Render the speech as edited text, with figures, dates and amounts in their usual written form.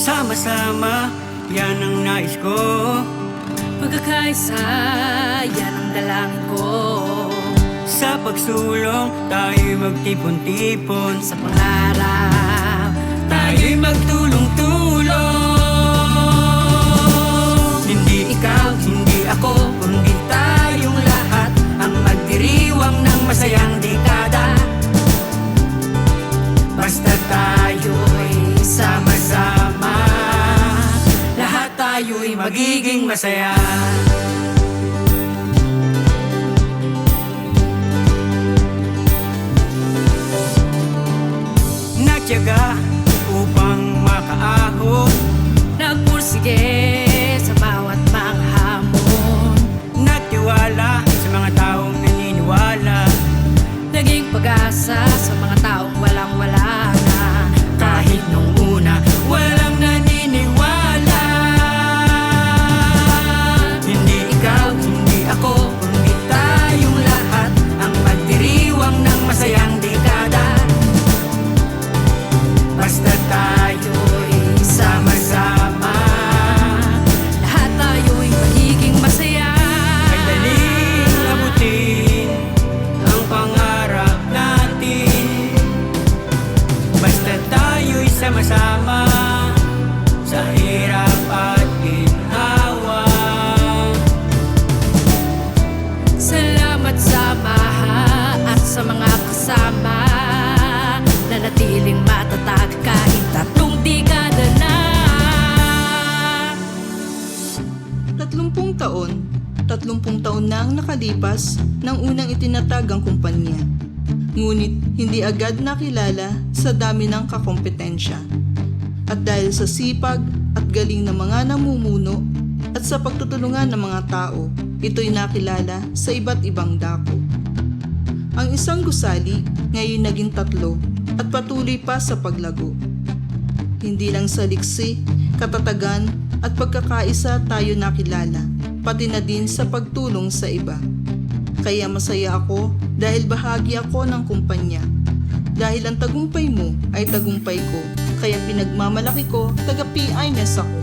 Sama-sama, yan ang nais ko. Pagkakaisa, yan ang dalangin ko. Sa pagsulong, tayo'y magtipon-tipon. Sa pangarap, Tayo'y magtulong-tulong. Hindi ikaw, hindi ako, kundi tayong lahat ang magdiriwang ng masayang dekada. Basta tayo'y sama-sama, lahat tayo'y magiging masaya. Nagtiyaga upang makaahon, nagpursige sa bawat mga hamon. nagtiwala sa mga taong naniniwala, Naging pag-asa sa mga taong walang-wala na. kahit nung una walang naniniwala. Hindi ikaw, hindi ako, kundi tayong lahat ang magdiriwang ng masayang dekada. Basta tayo'y sama-sama, Lahat tayo'y magiging masaya. ay daling abutin ang pangarap natin. Basta tayo'y sama-sama, sa hirap at ginhawa. Salamat sa maha at sa mga kasama na natiling matatag kahit 3 dekada na. 30 taon, 30 taon na ang nakalipas ng unang itinatag ang kumpanya. Ngunit hindi agad nakilala sa dami ng kakompetensya. At dahil sa sipag at galing ng mga namumuno at sa pagtutulungan ng mga tao, ito'y nakilala sa iba't ibang dako. Ang isang gusali ngayon naging 3 at patuloy pa sa paglago. Hindi lang sa liksi, katatagan at pagkakaisa tayo nakilala, pati na din sa pagtulong sa iba. Kaya masaya ako dahil bahagi ako ng kumpanya. Dahil ang tagumpay mo ay tagumpay ko, kaya pinagmamalaki ko taga-PI-ness ako.